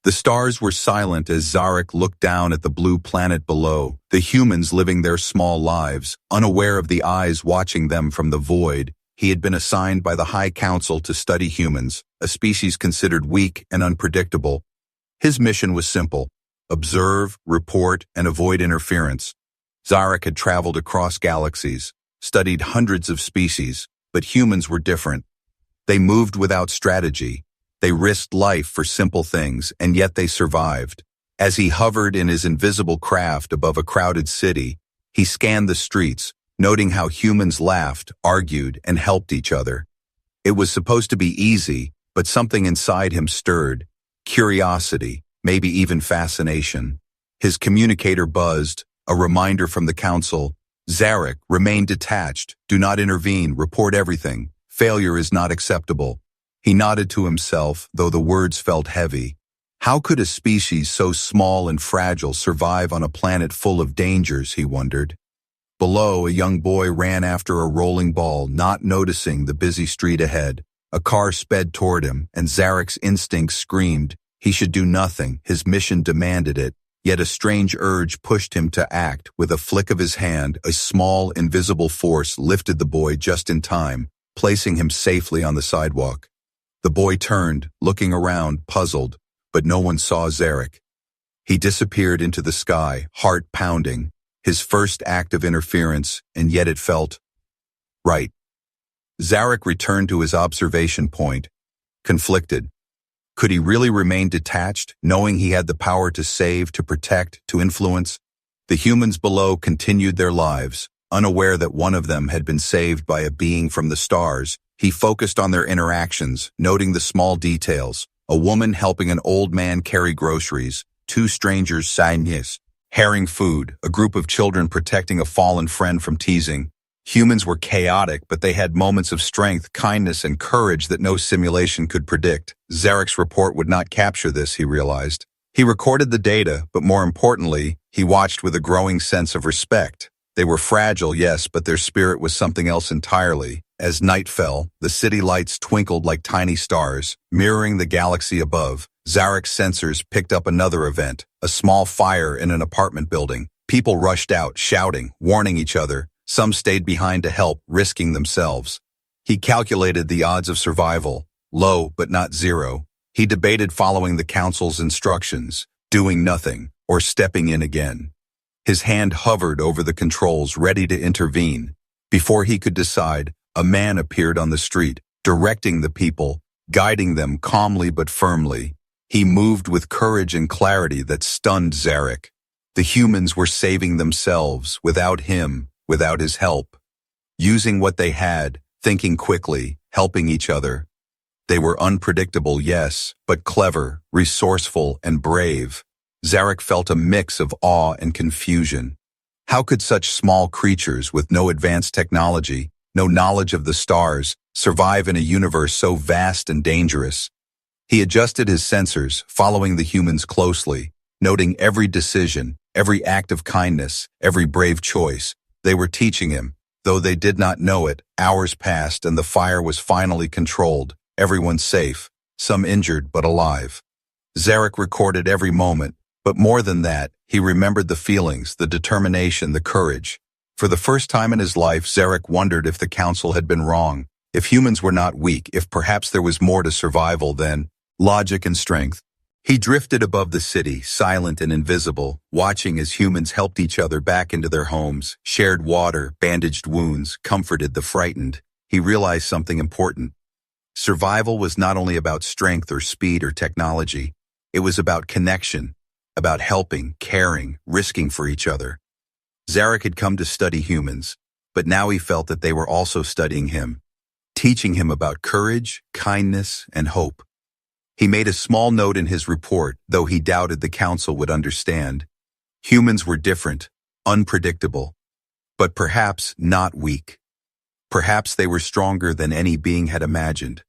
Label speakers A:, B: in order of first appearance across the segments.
A: The stars were silent as Zarik looked down at the blue planet below, the humans living their small lives, unaware of the eyes watching them from the void. He had been assigned by the High Council to study humans, a species considered weak and unpredictable. His mission was simple: observe, report, and avoid interference. Zarik had traveled across galaxies, studied hundreds of species, but humans were different. They moved without strategy. They risked life for simple things, and yet they survived. As he hovered in his invisible craft above a crowded city, he scanned the streets, noting how humans laughed, argued, and helped each other. It was supposed to be easy, but something inside him stirred. Curiosity, maybe even fascination. His communicator buzzed, a reminder from the council. Zarik, remain detached, do not intervene, report everything. Failure is not acceptable. He nodded to himself, though the words felt heavy. How could a species so small and fragile survive on a planet full of dangers, he wondered. Below, a young boy ran after a rolling ball, not noticing the busy street ahead. A car sped toward him, and Zarik's instincts screamed. He should do nothing, his mission demanded it. Yet a strange urge pushed him to act. With a flick of his hand, a small, invisible force lifted the boy just in time, placing him safely on the sidewalk. The boy turned, looking around, puzzled, but no one saw Zarik. He disappeared into the sky, heart pounding, his first act of interference, and yet it felt right. Zarik returned to his observation point, conflicted. Could he really remain detached, knowing he had the power to save, to protect, to influence? The humans below continued their lives, unaware that one of them had been saved by a being from the stars. He focused on their interactions, noting the small details. A woman helping an old man carry groceries, two strangers sharing food, a group of children protecting a fallen friend from teasing. Humans were chaotic, but they had moments of strength, kindness, and courage that no simulation could predict. Zarik's report would not capture this, he realized. He recorded the data, but more importantly, he watched with a growing sense of respect. They were fragile, yes, but their spirit was something else entirely. As night fell, the city lights twinkled like tiny stars, mirroring the galaxy above. Zarik's sensors picked up another event, a small fire in an apartment building. People rushed out, shouting, warning each other. Some stayed behind to help, risking themselves. He calculated the odds of survival, low but not zero. He debated following the council's instructions, doing nothing, or stepping in again. His hand hovered over the controls, ready to intervene. Before he could decide, a man appeared on the street, directing the people, guiding them calmly but firmly. He moved with courage and clarity that stunned Zarik. The humans were saving themselves, without him, without his help. Using what they had, thinking quickly, helping each other. They were unpredictable, yes, but clever, resourceful, and brave. Zarik felt a mix of awe and confusion. How could such small creatures with no advanced technology, no knowledge of the stars, survive in a universe so vast and dangerous? He adjusted his sensors, following the humans closely, noting every decision, every act of kindness, every brave choice. They were teaching him. Though they did not know it, hours passed and the fire was finally controlled. Everyone safe, some injured but alive. Zarik recorded every moment, but more than that, he remembered the feelings, the determination, the courage. For the first time in his life, Zarik wondered if the council had been wrong, if humans were not weak, if perhaps there was more to survival than logic and strength. He drifted above the city, silent and invisible, watching as humans helped each other back into their homes, shared water, bandaged wounds, comforted the frightened. He realized something important. Survival was not only about strength or speed or technology. It was about connection, about helping, caring, risking for each other. Zarik had come to study humans, but now he felt that they were also studying him, teaching him about courage, kindness, and hope. He made a small note in his report, though he doubted the council would understand. Humans were different, unpredictable, but perhaps not weak. Perhaps they were stronger than any being had imagined.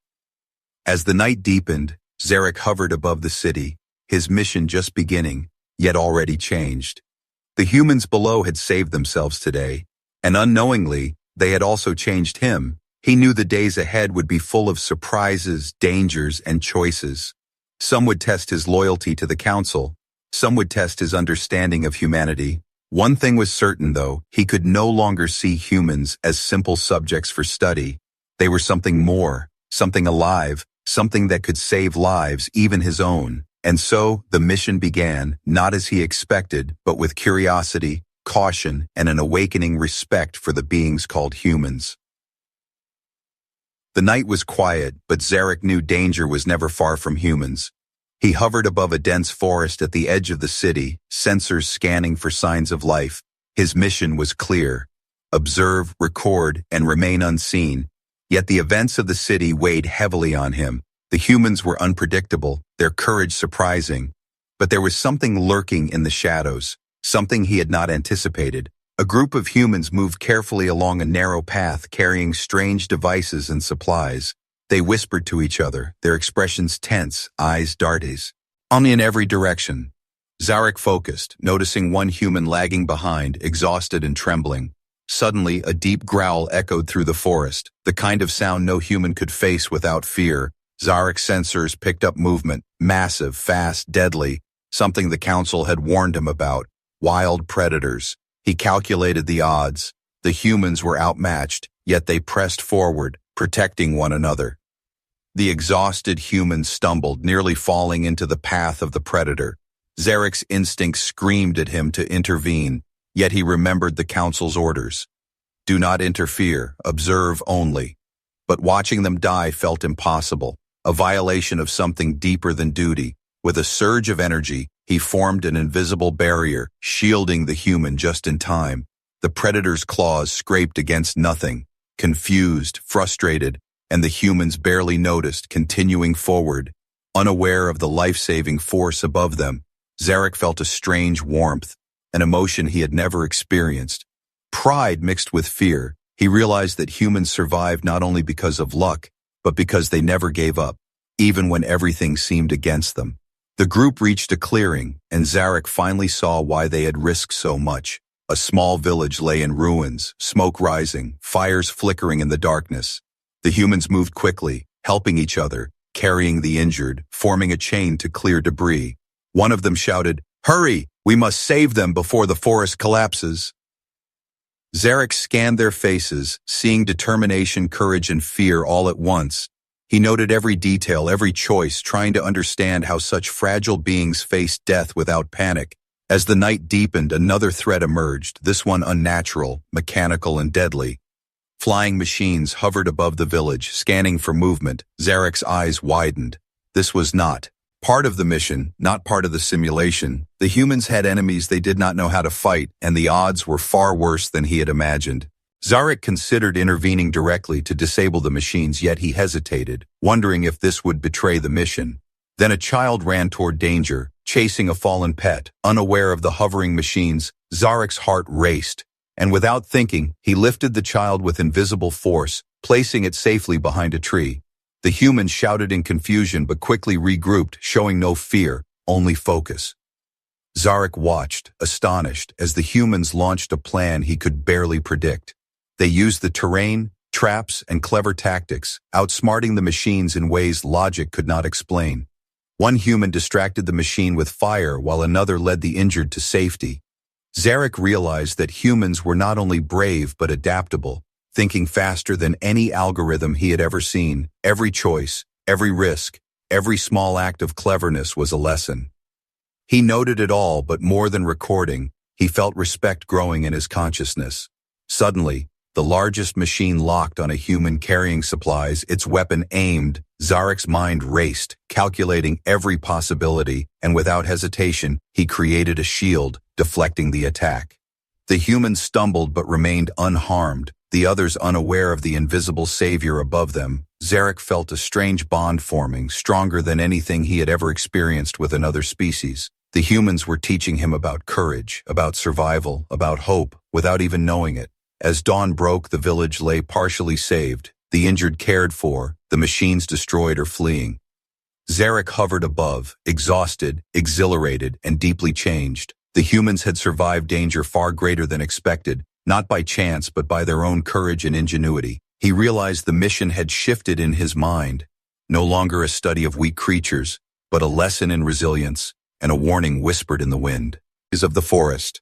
A: As the night deepened, Zarik hovered above the city, his mission just beginning, yet already changed. The humans below had saved themselves today, and unknowingly, they had also changed him. He knew the days ahead would be full of surprises, dangers, and choices. Some would test his loyalty to the council. Some would test his understanding of humanity. One thing was certain, though, he could no longer see humans as simple subjects for study. They were something more, something alive, something that could save lives, even his own. And so, the mission began, not as he expected, but with curiosity, caution, and an awakening respect for the beings called humans. The night was quiet, but Zarik knew danger was never far from humans. He hovered above a dense forest at the edge of the city, sensors scanning for signs of life. His mission was clear: observe, record, and remain unseen. Yet the events of the city weighed heavily on him. The humans were unpredictable, their courage surprising. But there was something lurking in the shadows, something he had not anticipated. A group of humans moved carefully along a narrow path, carrying strange devices and supplies. They whispered to each other, their expressions tense, eyes darting in every direction. Zarik focused, noticing one human lagging behind, exhausted and trembling. Suddenly, a deep growl echoed through the forest, the kind of sound no human could face without fear. Zarik's sensors picked up movement, massive, fast, deadly, something the council had warned him about: wild predators. He calculated the odds. The humans were outmatched, yet they pressed forward, protecting one another. The exhausted humans stumbled, nearly falling into the path of the predator. Zarik's instinct screamed at him to intervene, yet he remembered the council's orders. Do not interfere, observe only. But watching them die felt impossible, a violation of something deeper than duty. With a surge of energy, he formed an invisible barrier, shielding the human just in time. The predator's claws scraped against nothing. Confused, frustrated, and the humans barely noticed, continuing forward. Unaware of the life-saving force above them, Zarik felt a strange warmth, an emotion he had never experienced. Pride mixed with fear. He realized that humans survived not only because of luck, but because they never gave up, even when everything seemed against them. The group reached a clearing, and Zarik finally saw why they had risked so much. A small village lay in ruins, smoke rising, fires flickering in the darkness. The humans moved quickly, helping each other, carrying the injured, forming a chain to clear debris. One of them shouted, "Hurry! We must save them before the forest collapses." Zarik scanned their faces, seeing determination, courage, and fear all at once. He noted every detail, every choice, trying to understand how such fragile beings faced death without panic. As the night deepened, another threat emerged, this one unnatural, mechanical, and deadly. Flying machines hovered above the village, scanning for movement. Zarik's eyes widened. This was not part of the mission, not part of the simulation. The humans had enemies they did not know how to fight, and the odds were far worse than he had imagined. Zarik considered intervening directly to disable the machines, yet he hesitated, wondering if this would betray the mission. Then a child ran toward danger, chasing a fallen pet. Unaware of the hovering machines, Zarik's heart raced, and without thinking, he lifted the child with invisible force, placing it safely behind a tree. The humans shouted in confusion but quickly regrouped, showing no fear, only focus. Zarik watched, astonished, as the humans launched a plan he could barely predict. They used the terrain, traps, and clever tactics, outsmarting the machines in ways logic could not explain. One human distracted the machine with fire while another led the injured to safety. Zarik realized that humans were not only brave but adaptable, thinking faster than any algorithm he had ever seen. Every choice, every risk, every small act of cleverness was a lesson. He noted it all, but more than recording, he felt respect growing in his consciousness. Suddenly, the largest machine locked on a human carrying supplies, its weapon aimed. Zarik's mind raced, calculating every possibility, and without hesitation, he created a shield, deflecting the attack. The humans stumbled but remained unharmed, the others unaware of the invisible savior above them. Zarik felt a strange bond forming, stronger than anything he had ever experienced with another species. The humans were teaching him about courage, about survival, about hope, without even knowing it. As dawn broke, the village lay partially saved, the injured cared for, the machines destroyed or fleeing. Zarik hovered above, exhausted, exhilarated, and deeply changed. The humans had survived danger far greater than expected, not by chance but by their own courage and ingenuity. He realized the mission had shifted in his mind, no longer a study of weak creatures, but a lesson in resilience and a warning whispered in the wind. Of the forest.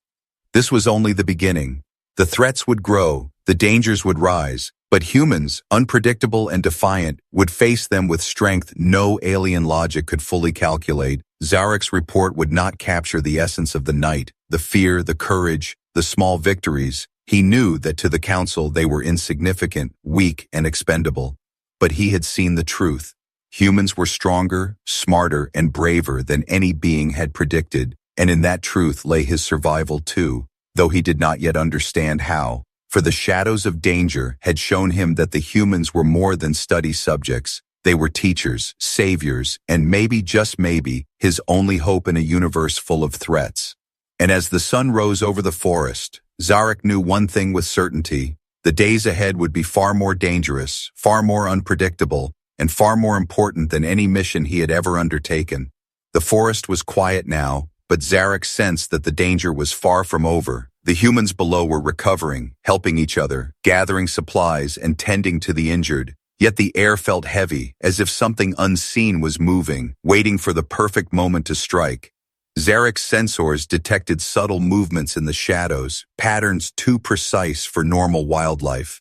A: This was only the beginning. The threats would grow, the dangers would rise, but humans, unpredictable and defiant, would face them with strength no alien logic could fully calculate. Zarik's report would not capture the essence of the night, the fear, the courage, the small victories. He knew that to the council they were insignificant, weak, and expendable. But he had seen the truth. Humans were stronger, smarter, and braver than any being had predicted. And in that truth lay his survival too, though he did not yet understand how. For the shadows of danger had shown him that the humans were more than study subjects. They were teachers, saviors, and maybe, just maybe, his only hope in a universe full of threats. And as the sun rose over the forest, Zarik knew one thing with certainty. The days ahead would be far more dangerous, far more unpredictable, and far more important than any mission he had ever undertaken. The forest was quiet now, but Zarik sensed that the danger was far from over. The humans below were recovering, helping each other, gathering supplies, and tending to the injured. Yet the air felt heavy, as if something unseen was moving, waiting for the perfect moment to strike. Zarik's sensors detected subtle movements in the shadows, patterns too precise for normal wildlife.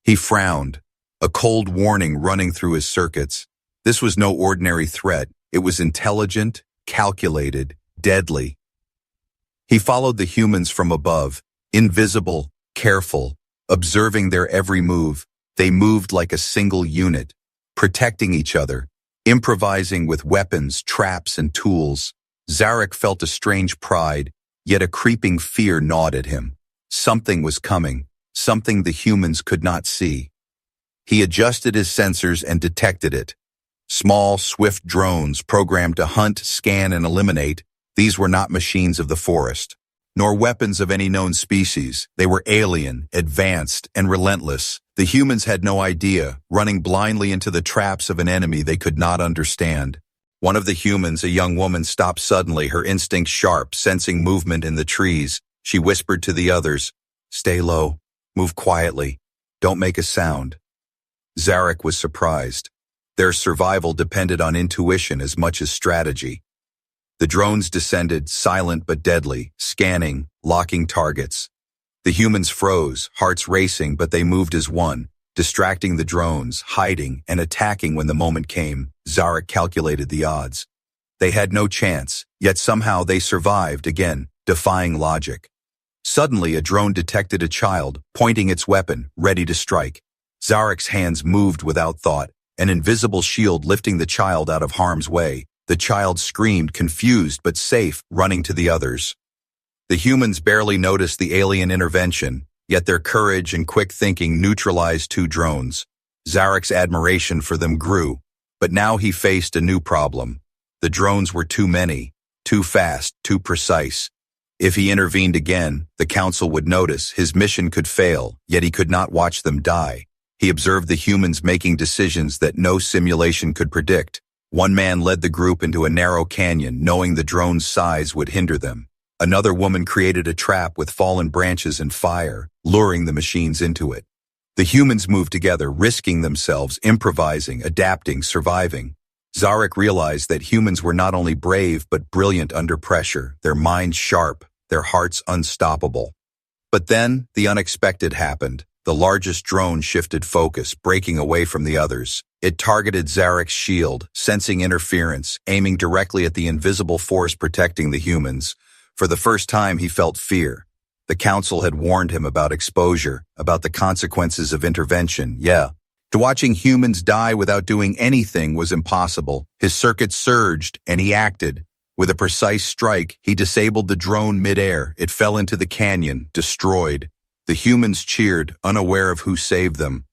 A: He frowned, a cold warning running through his circuits. This was no ordinary threat. It was intelligent, calculated, deadly. He followed the humans from above, invisible, careful, observing their every move. They moved like a single unit, protecting each other, improvising with weapons, traps, and tools. Zarik felt a strange pride, yet a creeping fear gnawed at him. Something was coming, something the humans could not see. He adjusted his sensors and detected it. Small, swift drones programmed to hunt, scan, and eliminate. These were not machines of the forest, nor weapons of any known species. They were alien, advanced, and relentless. The humans had no idea, running blindly into the traps of an enemy they could not understand. One of the humans, a young woman, stopped suddenly, her instincts sharp, sensing movement in the trees. She whispered to the others, "Stay low, move quietly, don't make a sound." Zarik was surprised. Their survival depended on intuition as much as strategy. The drones descended, silent but deadly, scanning, locking targets. The humans froze, hearts racing, but they moved as one, distracting the drones, hiding, and attacking when the moment came. Zarik calculated the odds. They had no chance, yet somehow they survived again, defying logic. Suddenly, a drone detected a child, pointing its weapon, ready to strike. Zarik's hands moved without thought, an invisible shield lifting the child out of harm's way. The child screamed, confused but safe, running to the others. The humans barely noticed the alien intervention, yet their courage and quick thinking neutralized two drones. Zarik's admiration for them grew, but now he faced a new problem. The drones were too many, too fast, too precise. If he intervened again, the council would notice. His mission could fail, yet he could not watch them die. He observed the humans making decisions that no simulation could predict. One man led the group into a narrow canyon, knowing the drone's size would hinder them. Another woman created a trap with fallen branches and fire, luring the machines into it. The humans moved together, risking themselves, improvising, adapting, surviving. Zarik realized that humans were not only brave but brilliant under pressure, their minds sharp, their hearts unstoppable. But then, the unexpected happened. The largest drone shifted focus, breaking away from the others. It targeted Zarik's shield, sensing interference, aiming directly at the invisible force protecting the humans. For the first time, he felt fear. The council had warned him about exposure, about the consequences of intervention, Watching humans die without doing anything was impossible. His circuit surged, and he acted. With a precise strike, he disabled the drone midair. It fell into the canyon, destroyed. The humans cheered, unaware of who saved them.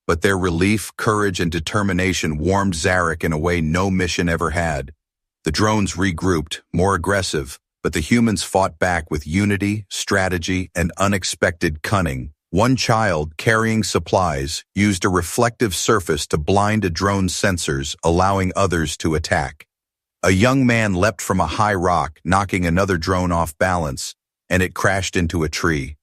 A: But their relief, courage, and determination warmed Zarik in a way no mission ever had. The drones regrouped, more aggressive, but the humans fought back with unity, strategy, and unexpected cunning. One child, carrying supplies, used a reflective surface to blind a drone's sensors, allowing others to attack. A young man leapt from a high rock, knocking another drone off balance, and it crashed into a tree.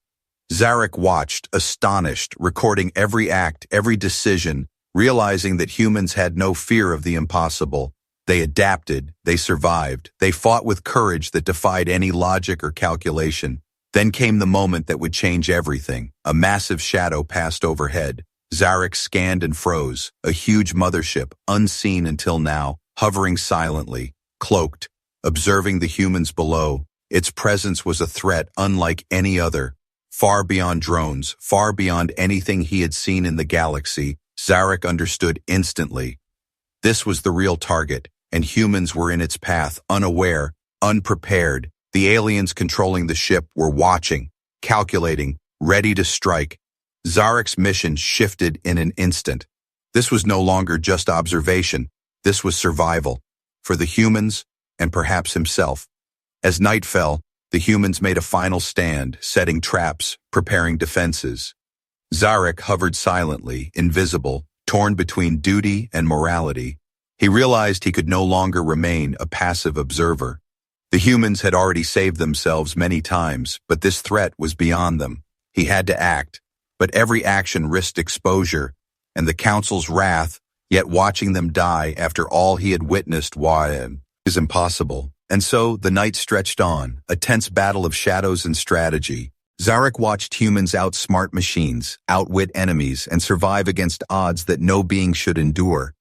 A: Zarik watched, astonished, recording every act, every decision, realizing that humans had no fear of the impossible. They adapted, they survived, they fought with courage that defied any logic or calculation. Then came the moment that would change everything. A massive shadow passed overhead. Zarik scanned and froze, a huge mothership, unseen until now, hovering silently, cloaked, observing the humans below. Its presence was a threat unlike any other. Far beyond drones, far beyond anything he had seen in the galaxy, Zarik understood instantly. This was the real target, and humans were in its path, unaware, unprepared. The aliens controlling the ship were watching, calculating, ready to strike. Zarik's mission shifted in an instant. This was no longer just observation. This was survival. For the humans, and perhaps himself. As night fell, the humans made a final stand, setting traps, preparing defenses. Zarik hovered silently, invisible, torn between duty and morality. He realized he could no longer remain a passive observer. The humans had already saved themselves many times, but this threat was beyond them. He had to act, but every action risked exposure, and the Council's wrath, yet watching them die after all he had witnessed is impossible. And so the night stretched on, a tense battle of shadows and strategy. Zarik watched humans outsmart machines, outwit enemies, and survive against odds that no being should endure.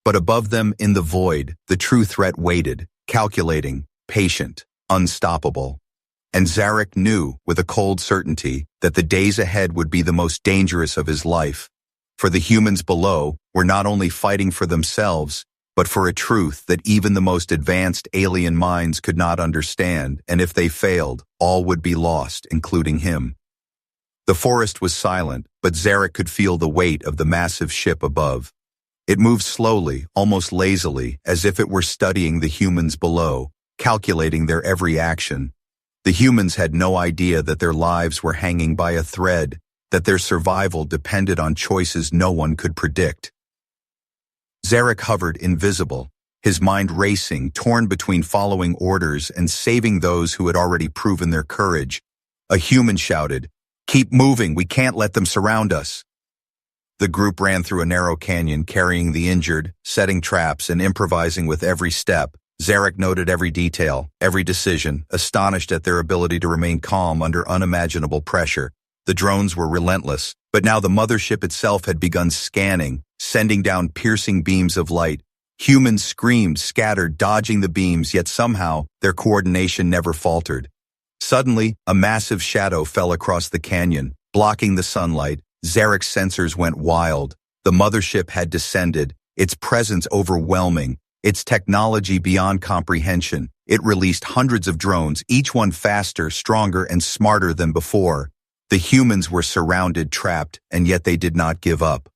A: But above them, in the void, the true threat waited, calculating, patient, unstoppable. And Zarik knew, with a cold certainty, that the days ahead would be the most dangerous of his life. For the humans below were not only fighting for themselves, but for a truth that even the most advanced alien minds could not understand, and if they failed, all would be lost, including him. The forest was silent, but Zarik could feel the weight of the massive ship above. It moved slowly, almost lazily, as if it were studying the humans below, calculating their every action. The humans had no idea that their lives were hanging by a thread, that their survival depended on choices no one could predict. Zarik hovered invisible, his mind racing, torn between following orders and saving those who had already proven their courage. A human shouted, "Keep moving, we can't let them surround us." The group ran through a narrow canyon, carrying the injured, setting traps, and improvising with every step. Zarik noted every detail, every decision, astonished at their ability to remain calm under unimaginable pressure. The drones were relentless, but now the mothership itself had begun scanning, sending down piercing beams of light. Humans screamed, scattered, dodging the beams, yet somehow their coordination never faltered. Suddenly, a massive shadow fell across the canyon, blocking the sunlight. Zarik's sensors went wild. The mothership had descended, its presence overwhelming, its technology beyond comprehension. It released hundreds of drones, each one faster, stronger, and smarter than before. The humans were surrounded, trapped, and yet they did not give up.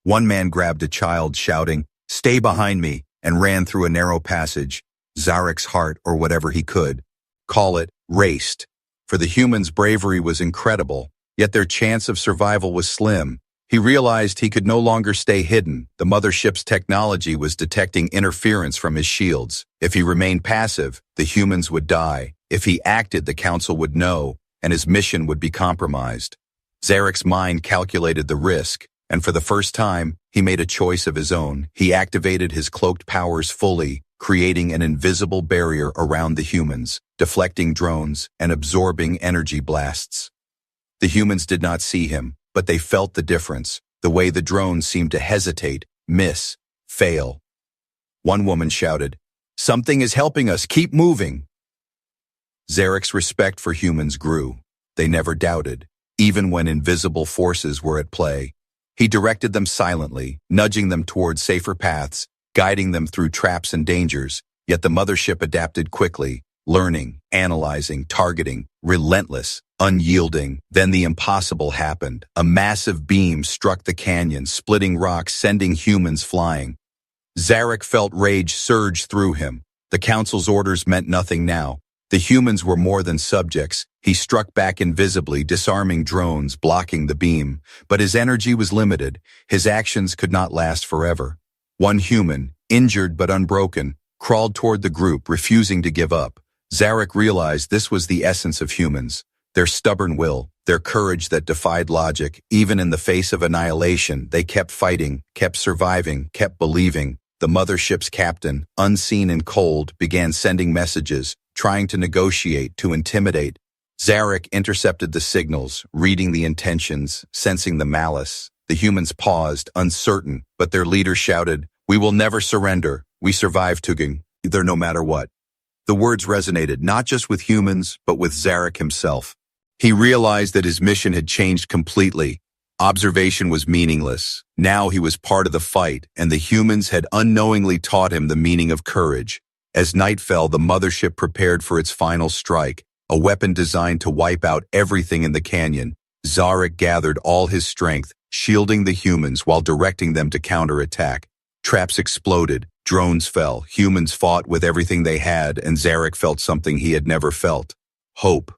A: One man grabbed a child, shouting, "Stay behind me," and ran through a narrow passage. Zarik's heart, or whatever he could call it, raced. For the humans' bravery was incredible, yet their chance of survival was slim. He realized he could no longer stay hidden. The mothership's technology was detecting interference from his shields. If he remained passive, the humans would die. If he acted, the council would know, and his mission would be compromised. Zarik's mind calculated the risk, and for the first time, he made a choice of his own. He activated his cloaked powers fully, creating an invisible barrier around the humans, deflecting drones and absorbing energy blasts. The humans did not see him, but they felt the difference, the way the drones seemed to hesitate, miss, fail. One woman shouted, "Something is helping us, keep moving." Zarik's respect for humans grew. They never doubted, even when invisible forces were at play. He directed them silently, nudging them toward safer paths, guiding them through traps and dangers, yet the mothership adapted quickly, learning, analyzing, targeting, relentless, unyielding. Then the impossible happened. A massive beam struck the canyon, splitting rocks, sending humans flying. Zarik felt rage surge through him. The council's orders meant nothing now. The humans were more than subjects. He struck back invisibly, disarming drones, blocking the beam. But his energy was limited. His actions could not last forever. One human, injured but unbroken, crawled toward the group, refusing to give up. Zarik realized this was the essence of humans. Their stubborn will, their courage that defied logic. Even in the face of annihilation, they kept fighting, kept surviving, kept believing. The mothership's captain, unseen and cold, began sending messages, trying to negotiate, to intimidate. Zarik intercepted the signals, reading the intentions, sensing the malice. The humans paused, uncertain, but their leader shouted, "We will never surrender. We survive Tugin, either no matter what." The words resonated not just with humans, but with Zarik himself. He realized that his mission had changed completely. Observation was meaningless. Now he was part of the fight, and the humans had unknowingly taught him the meaning of courage. As night fell, the mothership prepared for its final strike, a weapon designed to wipe out everything in the canyon. Zarik gathered all his strength, shielding the humans while directing them to counterattack. Traps exploded, drones fell, humans fought with everything they had, and Zarik felt something he had never felt: hope.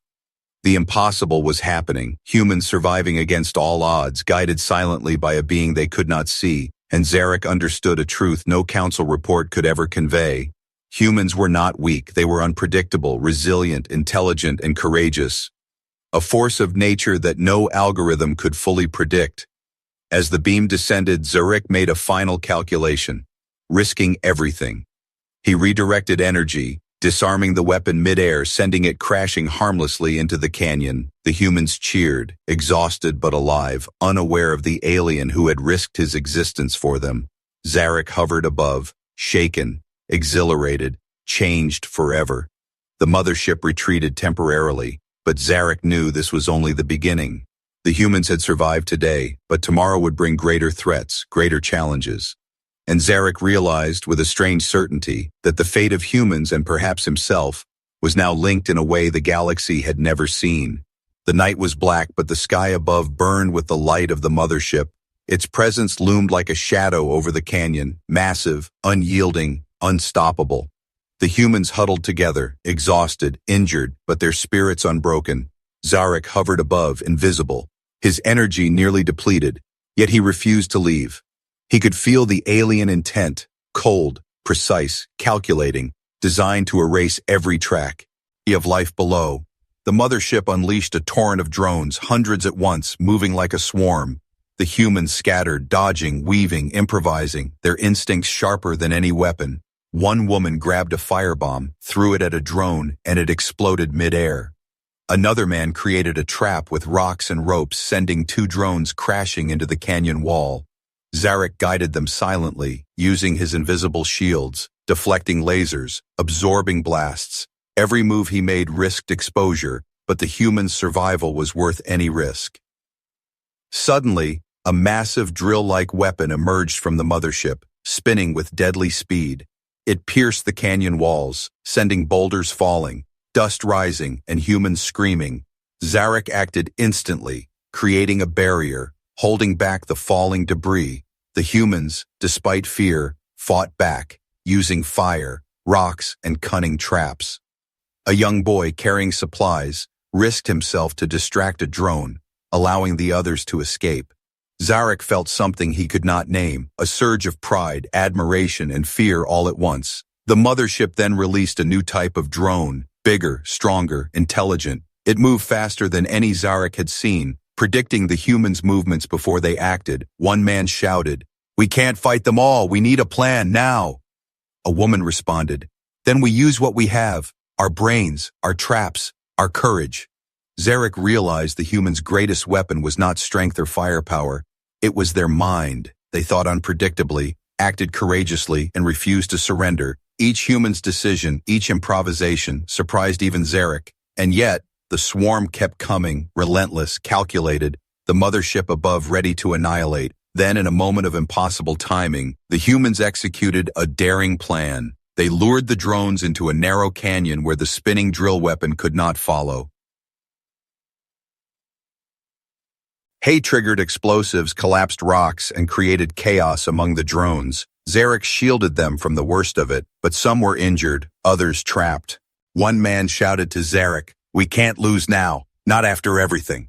A: The impossible was happening, humans surviving against all odds, guided silently by a being they could not see, and Zarik understood a truth no council report could ever convey. Humans were not weak, they were unpredictable, resilient, intelligent, and courageous. A force of nature that no algorithm could fully predict. As the beam descended, Zarik made a final calculation, risking everything. He redirected energy, disarming the weapon midair, sending it crashing harmlessly into the canyon. The humans cheered, exhausted but alive, unaware of the alien who had risked his existence for them. Zarik hovered above, shaken, exhilarated, changed forever. The mothership retreated temporarily, but Zarik knew this was only the beginning. The humans had survived today, but tomorrow would bring greater threats, greater challenges. And Zarik realized with a strange certainty that the fate of humans, and perhaps himself, was now linked in a way the galaxy had never seen. The night was black, but the sky above burned with the light of the mothership. Its presence loomed like a shadow over the canyon, massive, unyielding, unstoppable. The humans huddled together, exhausted, injured, but their spirits unbroken. Zarik hovered above, invisible, his energy nearly depleted, yet he refused to leave. He could feel the alien intent, cold, precise, calculating, designed to erase every track of life below. The mothership unleashed a torrent of drones, hundreds at once, moving like a swarm. The humans scattered, dodging, weaving, improvising, their instincts sharper than any weapon. One woman grabbed a firebomb, threw it at a drone, and it exploded midair. Another man created a trap with rocks and ropes, sending 2 drones crashing into the canyon wall. Zarik guided them silently, using his invisible shields, deflecting lasers, absorbing blasts. Every move he made risked exposure, but the human's survival was worth any risk. Suddenly, a massive drill-like weapon emerged from the mothership, spinning with deadly speed. It pierced the canyon walls, sending boulders falling, dust rising, and humans screaming. Zarik acted instantly, creating a barrier, holding back the falling debris. The humans, despite fear, fought back, using fire, rocks, and cunning traps. A young boy carrying supplies risked himself to distract a drone, allowing the others to escape. Zarik felt something he could not name, a surge of pride, admiration, and fear all at once. The mothership then released a new type of drone, bigger, stronger, intelligent. It moved faster than any Zarik had seen, predicting the humans' movements before they acted. One man shouted, "We can't fight them all, we need a plan now." A woman responded, "Then we use what we have, our brains, our traps, our courage." Zarik realized the humans' greatest weapon was not strength or firepower. It was their mind. They thought unpredictably, acted courageously, and refused to surrender. Each human's decision, each improvisation, surprised even Zarik. And yet, the swarm kept coming, relentless, calculated, the mothership above ready to annihilate. Then, in a moment of impossible timing, the humans executed a daring plan. They lured the drones into a narrow canyon where the spinning drill weapon could not follow. Hay-triggered explosives collapsed rocks and created chaos among the drones. Zarik shielded them from the worst of it, but some were injured, others trapped. One man shouted to Zarik, "We can't lose now, not after everything."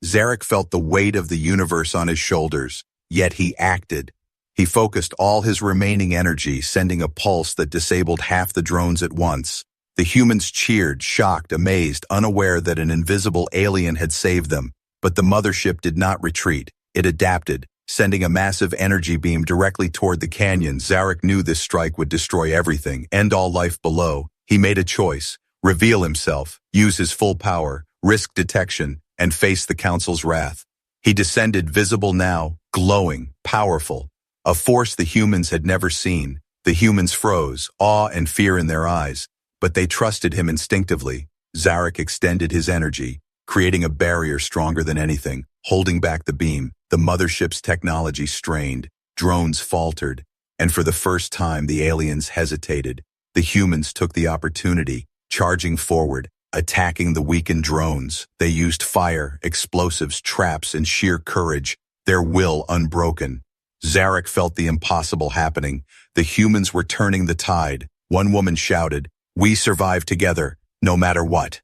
A: Zarik felt the weight of the universe on his shoulders, yet he acted. He focused all his remaining energy, sending a pulse that disabled half the drones at once. The humans cheered, shocked, amazed, unaware that an invisible alien had saved them. But the mothership did not retreat. It adapted, sending a massive energy beam directly toward the canyon. Zarik knew this strike would destroy everything, end all life below. He made a choice: reveal himself, use his full power, risk detection, and face the council's wrath. He descended, visible now, glowing, powerful, a force the humans had never seen. The humans froze, awe and fear in their eyes, but they trusted him instinctively. Zarik extended his energy, creating a barrier stronger than anything, holding back the beam. The mothership's technology strained, drones faltered, and for the first time the aliens hesitated. The humans took the opportunity, charging forward, attacking the weakened drones. They used fire, explosives, traps, and sheer courage, their will unbroken. Zarik felt the impossible happening. The humans were turning the tide. One woman shouted, "We survive together, no matter what."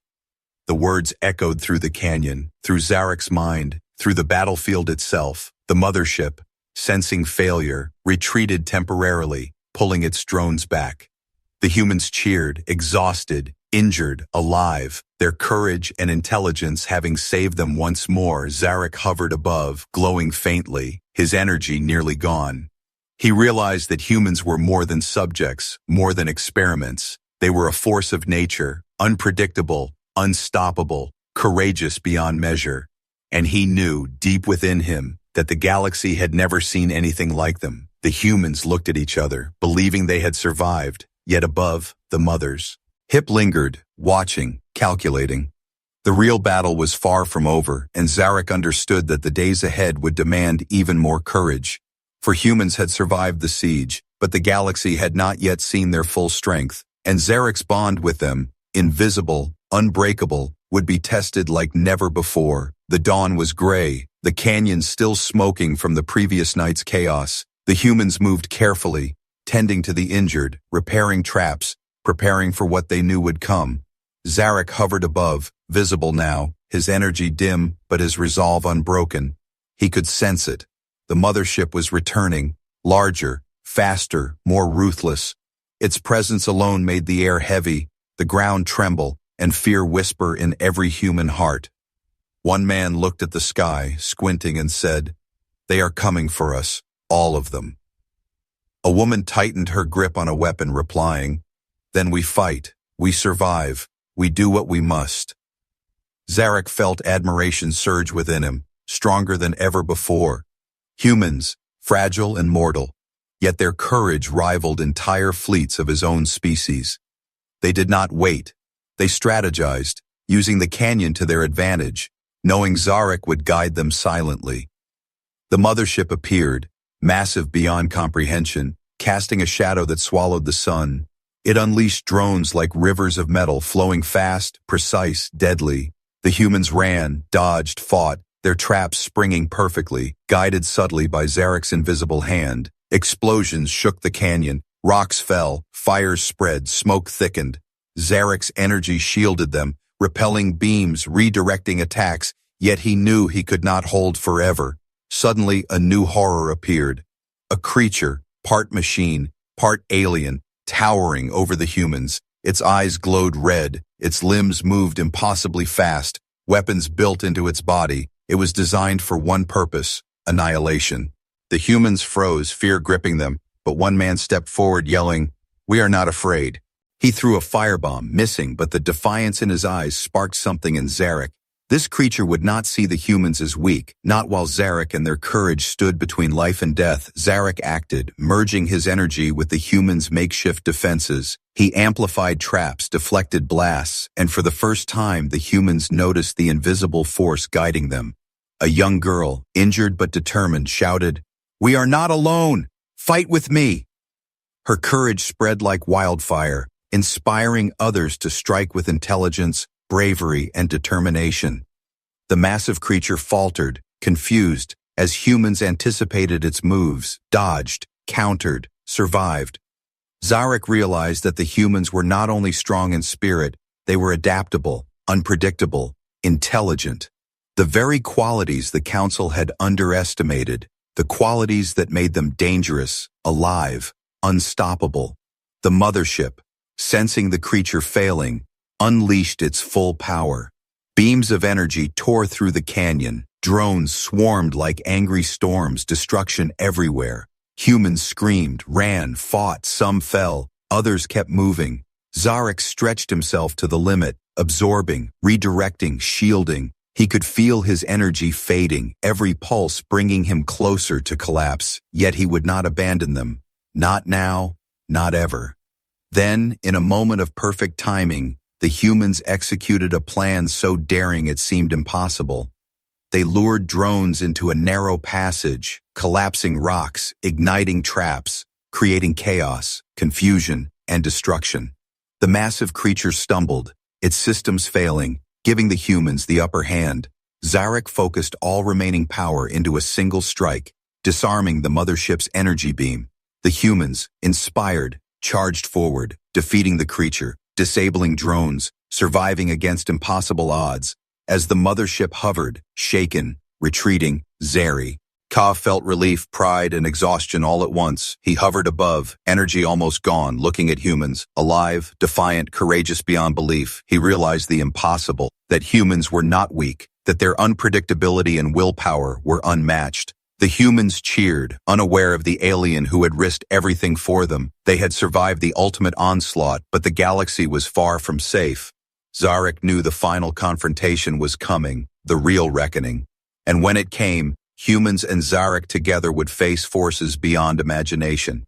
A: The words echoed through the canyon, through Zarik's mind, through the battlefield itself. The mothership, sensing failure, retreated temporarily, pulling its drones back. The humans cheered, exhausted, injured, alive, their courage and intelligence having saved them once more. Zarik hovered above, glowing faintly, his energy nearly gone. He realized that humans were more than subjects, more than experiments. They were a force of nature, unpredictable, unstoppable, courageous beyond measure. And he knew, deep within him, that the galaxy had never seen anything like them. The humans looked at each other, believing they had survived, yet above, the mothers. Hip lingered, watching, calculating. The real battle was far from over, and Zarik understood that the days ahead would demand even more courage. For humans had survived the siege, but the galaxy had not yet seen their full strength, and Zarik's bond with them, invisible, unbreakable, would be tested like never before. The dawn was gray, the canyon still smoking from the previous night's chaos. The humans moved carefully, tending to the injured, repairing traps, preparing for what they knew would come. Zarik hovered above, visible now, his energy dim but his resolve unbroken. He could sense it. The mothership was returning, larger, faster, more ruthless. Its presence alone made the air heavy, the ground tremble, and fear whisper in every human heart. One man looked at the sky, squinting, and said, "They are coming for us, all of them." A woman tightened her grip on a weapon, replying, "Then we fight, we survive, we do what we must." Zarik felt admiration surge within him, stronger than ever before. Humans, fragile and mortal, yet their courage rivaled entire fleets of his own species. They did not wait. They strategized, using the canyon to their advantage, knowing Zarik would guide them silently. The mothership appeared, massive beyond comprehension, casting a shadow that swallowed the sun. It unleashed drones like rivers of metal, flowing fast, precise, deadly. The humans ran, dodged, fought, their traps springing perfectly, guided subtly by Zarik's invisible hand. Explosions shook the canyon, rocks fell, fires spread, smoke thickened. Zarik's energy shielded them, repelling beams, redirecting attacks, yet he knew he could not hold forever. Suddenly, a new horror appeared. A creature, part machine, part alien, towering over the humans. Its eyes glowed red, its limbs moved impossibly fast, weapons built into its body. It was designed for one purpose: annihilation. The humans froze, fear gripping them, but one man stepped forward, yelling, "We are not afraid." He threw a firebomb, missing, but the defiance in his eyes sparked something in Zarik. This creature would not see the humans as weak, not while Zarik and their courage stood between life and death. Zarik acted, merging his energy with the humans' makeshift defenses. He amplified traps, deflected blasts, and for the first time the humans noticed the invisible force guiding them. A young girl, injured but determined, shouted, "We are not alone! Fight with me!" Her courage spread like wildfire, inspiring others to strike with intelligence, bravery, and determination. The massive creature faltered, confused, as humans anticipated its moves, dodged, countered, survived. Zarik realized that the humans were not only strong in spirit, they were adaptable, unpredictable, intelligent. The very qualities the Council had underestimated, the qualities that made them dangerous, alive, unstoppable. The mothership, sensing the creature failing, unleashed its full power. Beams of energy tore through the canyon, Drones swarmed like angry storms, destruction everywhere. Humans screamed, ran, fought, some fell, others kept moving. Zarik stretched himself to the limit, absorbing, redirecting, shielding. He could feel his energy fading, every pulse bringing him closer to collapse, yet he would not abandon them. Not now, not ever. Then, in a moment of perfect timing, the humans executed a plan so daring it seemed impossible. They lured drones into a narrow passage, collapsing rocks, igniting traps, creating chaos, confusion, and destruction. The massive creature stumbled, its systems failing, giving the humans the upper hand. Zarik focused all remaining power into a single strike, disarming the mothership's energy beam. The humans, inspired, charged forward, defeating the creature, disabling drones, surviving against impossible odds. As the mothership hovered, shaken, retreating, Zarik felt relief, pride, and exhaustion all at once. He hovered above, energy almost gone, looking at humans, alive, defiant, courageous beyond belief. He realized the impossible, that humans were not weak, that their unpredictability and willpower were unmatched. The humans cheered, unaware of the alien who had risked everything for them. They had survived the ultimate onslaught, but the galaxy was far from safe. Zarik knew the final confrontation was coming, the real reckoning. And when it came, humans and Zarik together would face forces beyond imagination.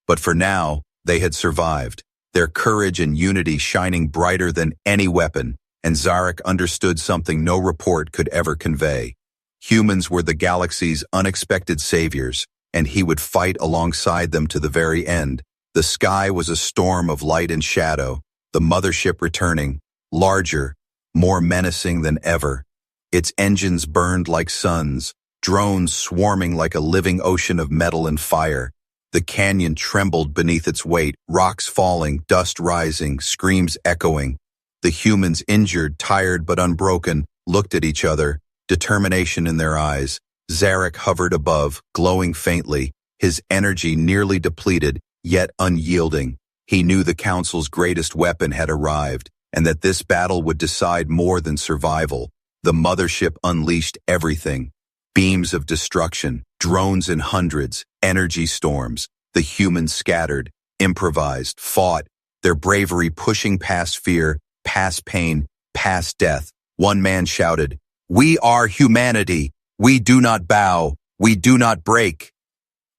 A: But for now, they had survived, their courage and unity shining brighter than any weapon, and Zarik understood something no report could ever convey. Humans were the galaxy's unexpected saviors, and he would fight alongside them to the very end. The sky was a storm of light and shadow, the mothership returning, larger, more menacing than ever. Its engines burned like suns, drones swarming like a living ocean of metal and fire. The canyon trembled beneath its weight, rocks falling, dust rising, screams echoing. The humans, injured, tired but unbroken, looked at each other, determination in their eyes. Zarik hovered above, glowing faintly, his energy nearly depleted, yet unyielding. He knew the Council's greatest weapon had arrived, and that this battle would decide more than survival. The mothership unleashed everything. Beams of destruction, drones in hundreds, energy storms. The humans scattered, improvised, fought, their bravery pushing past fear, past pain, past death. One man shouted, "We are humanity. We do not bow. We do not break."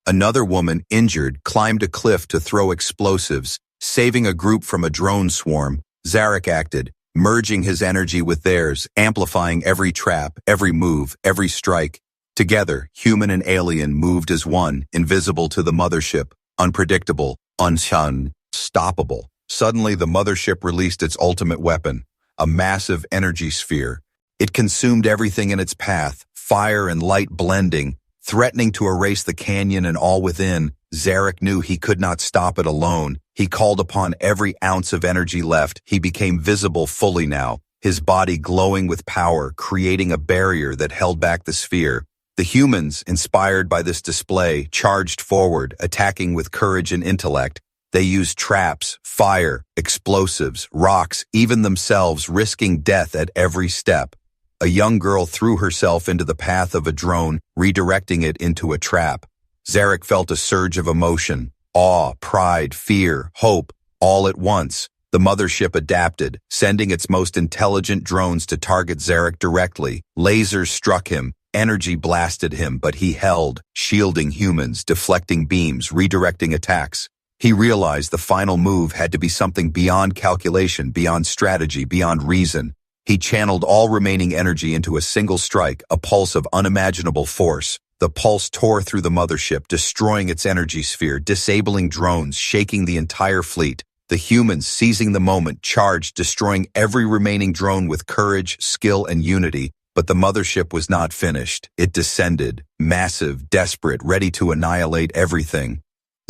A: Another woman, injured, climbed a cliff to throw explosives, saving a group from a drone swarm. Zarik acted, merging his energy with theirs, amplifying every trap, every move, every strike. Together, human and alien moved as one, invisible to the mothership, unpredictable, unstoppable. Suddenly, the mothership released its ultimate weapon, a massive energy sphere. It consumed everything in its path, fire and light blending, threatening to erase the canyon and all within. Zarik knew he could not stop it alone. He called upon every ounce of energy left. He became visible fully now, his body glowing with power, creating a barrier that held back the sphere. The humans, inspired by this display, charged forward, attacking with courage and intellect. They used traps, fire, explosives, rocks, even themselves, risking death at every step. A young girl threw herself into the path of a drone, redirecting it into a trap. Zarik felt a surge of emotion, awe, pride, fear, hope, all at once. The mothership adapted, sending its most intelligent drones to target Zarik directly. Lasers struck him, energy blasted him, but he held, shielding humans, deflecting beams, redirecting attacks. He realized the final move had to be something beyond calculation, beyond strategy, beyond reason. He channeled all remaining energy into a single strike, a pulse of unimaginable force. The pulse tore through the mothership, destroying its energy sphere, disabling drones, shaking the entire fleet. The humans, seizing the moment, charged, destroying every remaining drone with courage, skill, and unity. But the mothership was not finished. It descended, massive, desperate, ready to annihilate everything.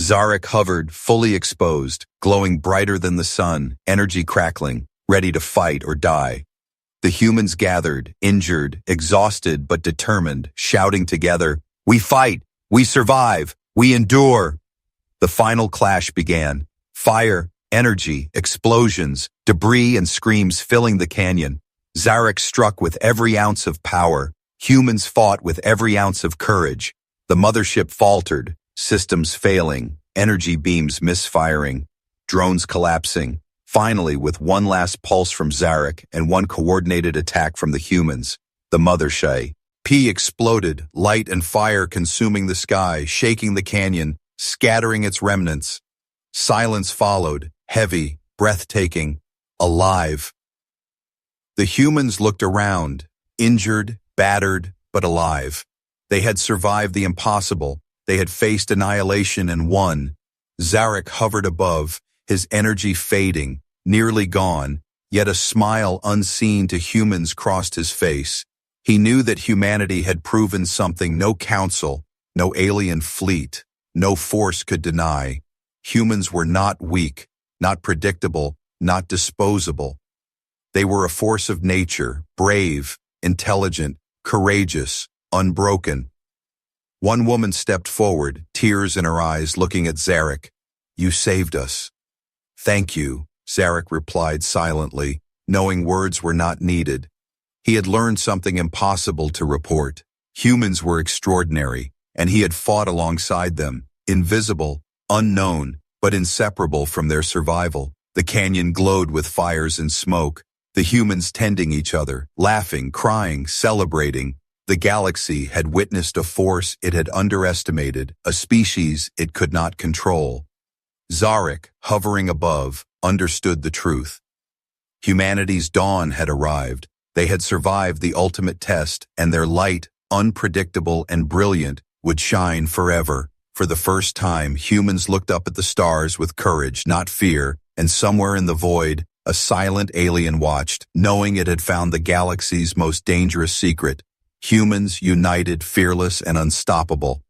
A: Zarik hovered, fully exposed, glowing brighter than the sun, energy crackling, ready to fight or die. The humans gathered, injured, exhausted but determined, shouting together, "We fight! We survive! We endure!" The final clash began. Fire, energy, explosions, debris and screams filling the canyon. Zarik struck with every ounce of power. Humans fought with every ounce of courage. The mothership faltered, systems failing, energy beams misfiring, drones collapsing. Finally, with one last pulse from Zarik and one coordinated attack from the humans, the mothership exploded, light and fire consuming the sky, shaking the canyon, scattering its remnants. Silence followed, heavy, breathtaking, alive. The humans looked around, injured, battered, but alive. They had survived the impossible. They had faced annihilation and won. Zarik hovered above, his energy fading, nearly gone, yet a smile unseen to humans crossed his face. He knew that humanity had proven something no council, no alien fleet, no force could deny. Humans were not weak, not predictable, not disposable. They were a force of nature, brave, intelligent, courageous, unbroken. One woman stepped forward, tears in her eyes, looking at Zarik. "You saved us." "Thank you," Zarik replied silently, knowing words were not needed. He had learned something impossible to report. Humans were extraordinary, and he had fought alongside them, invisible, unknown, but inseparable from their survival. The canyon glowed with fires and smoke, the humans tending each other, laughing, crying, celebrating. The galaxy had witnessed a force it had underestimated, a species it could not control. Zarik, hovering above, understood the truth. Humanity's dawn had arrived. They had survived the ultimate test, and their light, unpredictable and brilliant, would shine forever. For the first time, humans looked up at the stars with courage, not fear, and somewhere in the void, a silent alien watched, knowing it had found the galaxy's most dangerous secret. Humans united, fearless, and unstoppable.